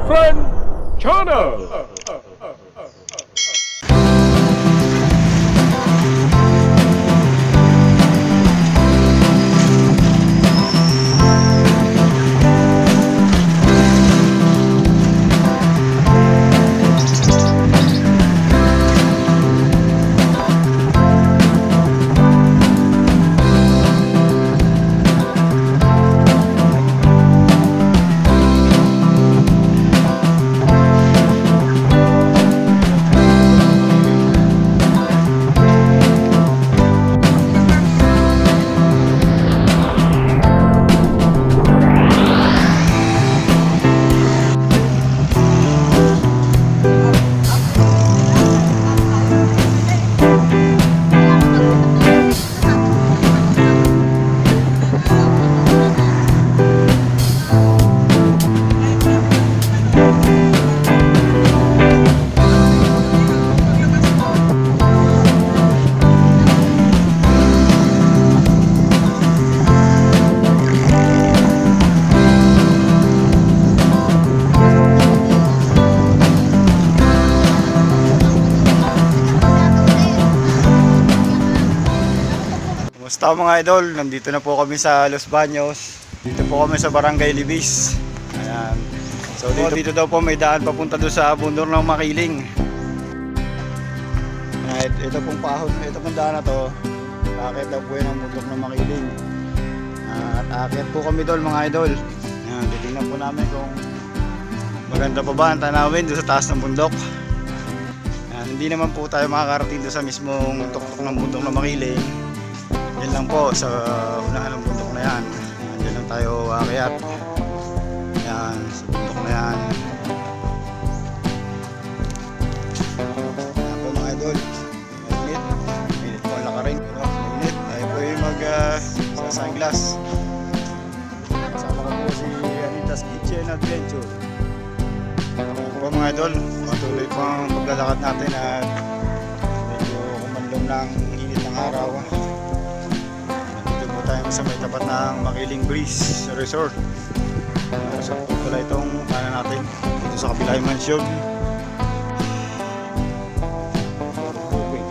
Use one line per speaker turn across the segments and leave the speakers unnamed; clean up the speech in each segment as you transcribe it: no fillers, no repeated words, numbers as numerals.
Friend Channel.
Kumusta mga idol? Nandito na po kami sa Los Baños. Dito po kami sa Barangay Libis. Ayan. So dito daw po may daan papunta doon sa bundok ng Makiling. Ito pong pahon, ito pong daan na to. Akit daw po yun ang bundok ng Makiling. At akit po kami doon mga idol. Ayan, titingnan po namin kung maganda pa ba ang tanawin doon sa taas ng bundok. Ayan, hindi naman po tayo makakarating doon sa mismong tuktok ng bundok ng Makiling. Yan lang po sa unahan ng bundok na yan. Diyan lang tayo aakyat. Yan, sa bundok na yan. Yan po mga idol. Mainit. Mainit po ang lakarin. Mainit. Tayo po yung mag-sunglass. Kasama ko po si Anita's Kitchen Adventure. Yan po mga idol. Matuloy po ang paglalakad natin at medyo kumandong ng init ng araw. Tayo sa may tapat ng Makiling Breeze Resort. So pala itong kanan natin dito sa kabila yung mansyon.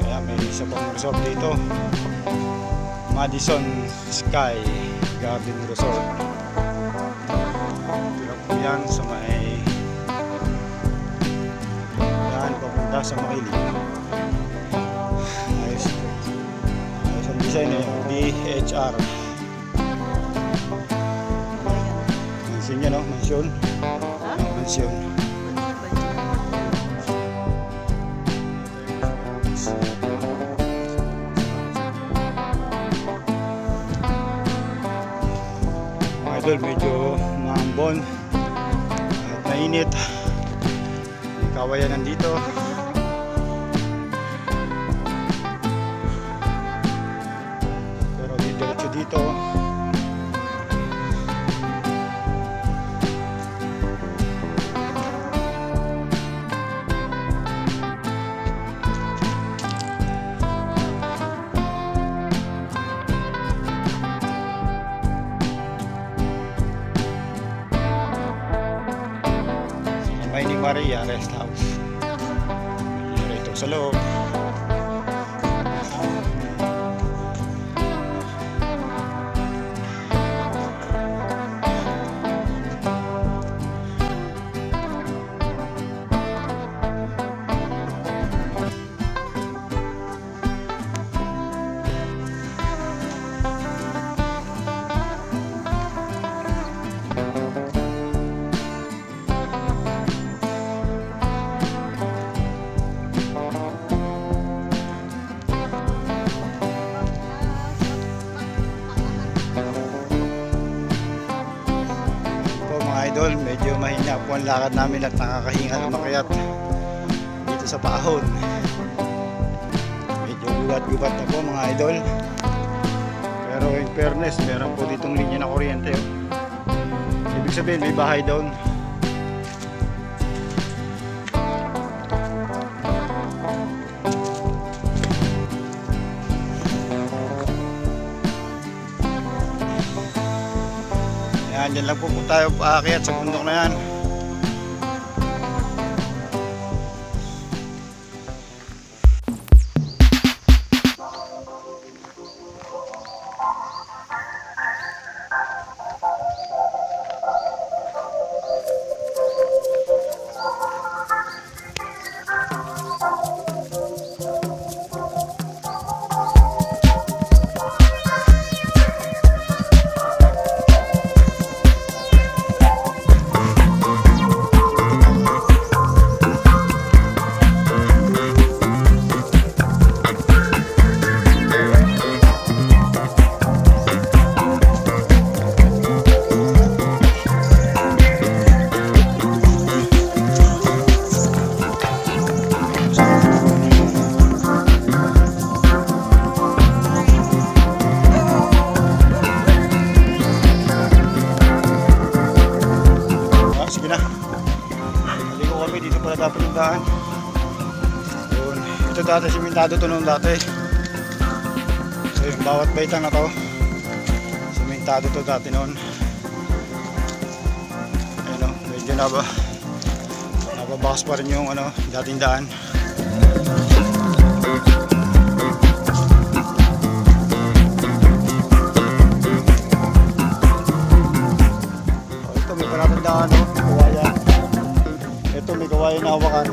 Kaya may isa pang resort dito, Madison Sky Garden Resort. Dito po yan sa may yan papunta sa Makiling. Ayos ang design eh, DHR. Mansyon yan, no? Mansyon. Mansyon. Mga idol, medyo maambon at mainit. May kawayan nandito. Dito may ni Maria Rest House. Dito sa loob. Idol, medyo mahina po ang lakad namin at nakakahinga umakyat dito sa pahon. Medyo gubat-gubat na po mga idol, pero in fairness meron po ditong linya na kuryente. Ibig sabihin may bahay doon. Yan, dyan lang po tayo paakyat sa bundok na yan. dati, simentado to noon dati. So yung bawat baitang na to, simentado to dati noon. Ayun o, medyo nababakas pa rin yung ano, dating daan. Ito may palatandaan o, kawayan. Ito may kawayan na hawakan.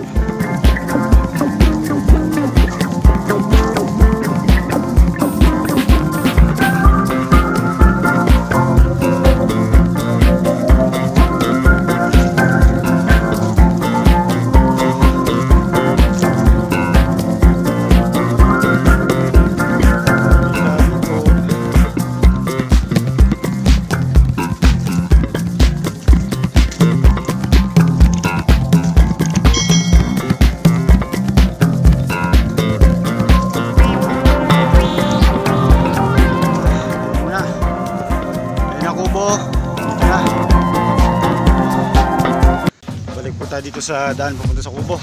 Balik po tayo dito sa daan papunta sa Kubo.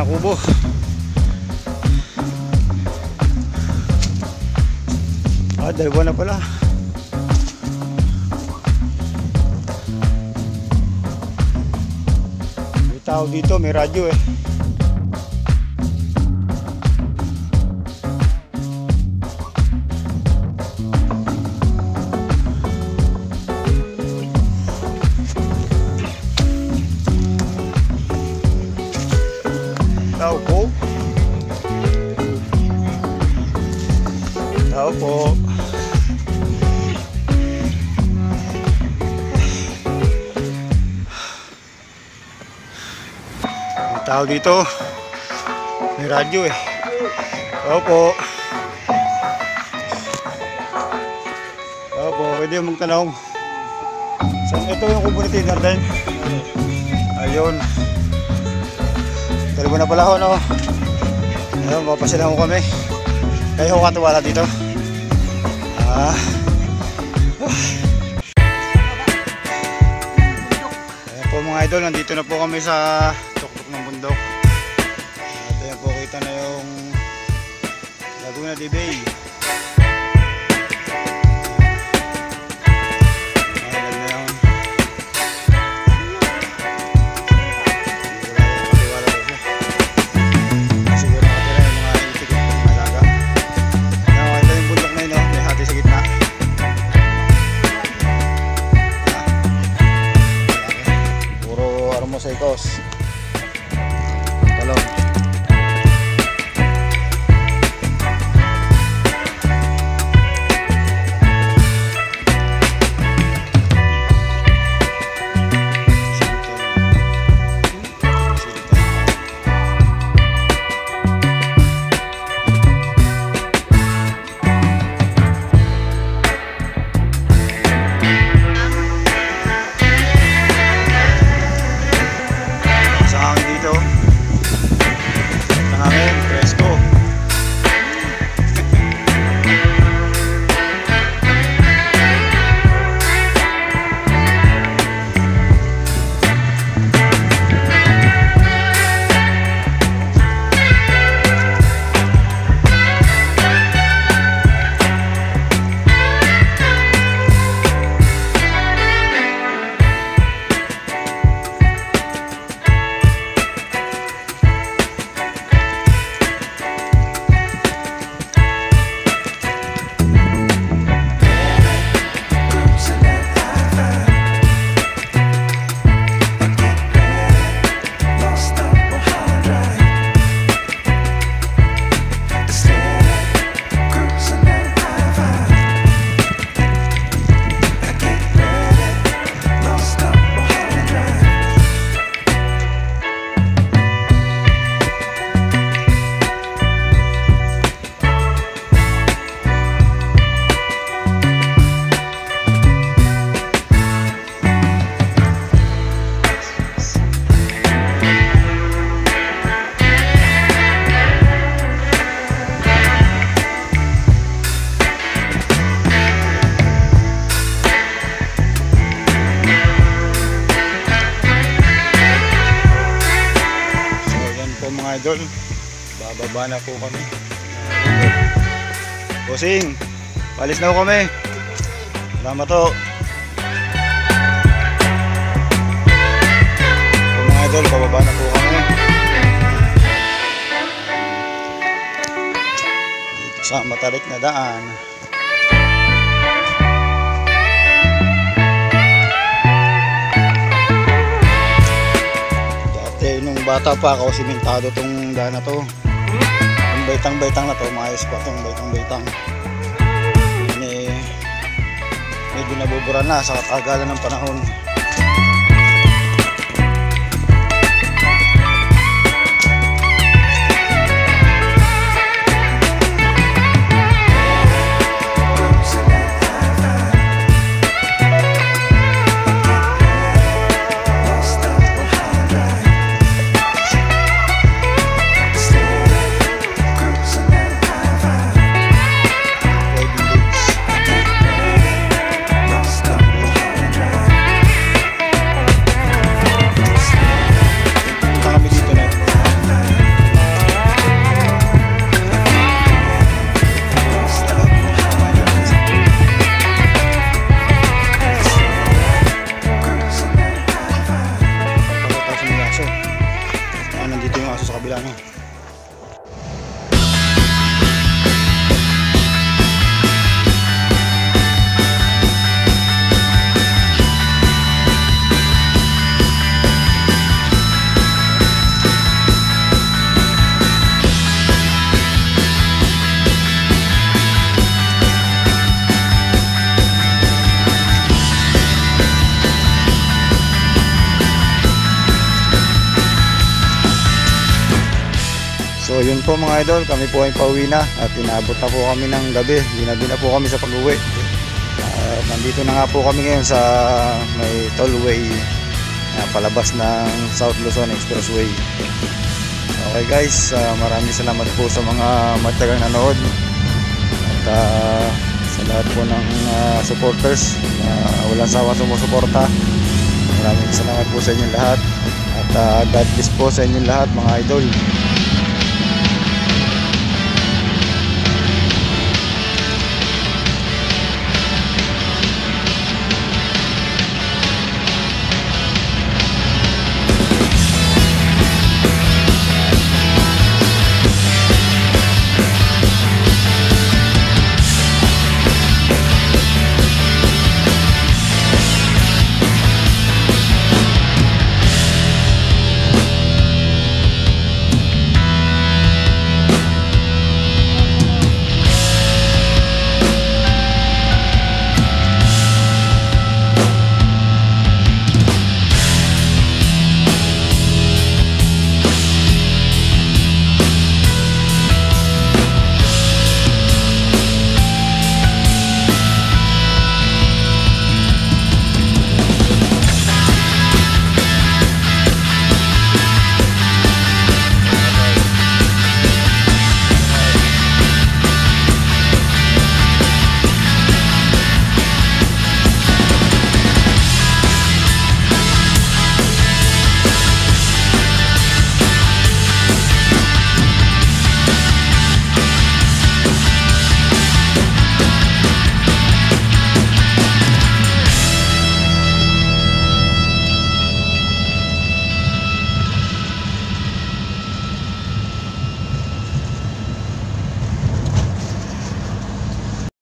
Kubo. Dalawa na pala. May tao dito, may radyo eh. Tao po. Tao po. May tao dito. May radyo eh. Tao po. Tao po. Pwede yung magtanong. Ito yung kubo ni Tinner din. Ayun. Dalawa na pala ako, no? Ayun, mapasilang ko kami. Kayo ko katuwala dito. Ayan po mga idol, nandito na po kami sa tuktok ng bundok. At ayan po, kita na yung Laguna de Bay. Mosaicos. Talong. idol. Bababa na po kami. Bossing, palis na po kami. Salamat po. So, mga idol, bababa na po kami. Dito sa matarik na daan. Nung bata pa ako, simentado tong daan na to. Yung baitang-baitang na to, maayos pa tong baitang-baitang. Medyo nabubura na sa katagalan ng panahon. Nandito yung aso sa kabila na. So yun po mga idol, kami po ay pauwi na at inabot na po kami ng gabi. Ginabi na po kami sa pag-uwi. Nandito na nga po kami ngayon sa may tollway palabas ng South Luzon Expressway. Okay guys, maraming salamat po sa mga matagang nanood at sa lahat po ng supporters na walang sawa sumusuporta. Maraming salamat po sa inyong lahat at God bless po sa inyong lahat mga idol.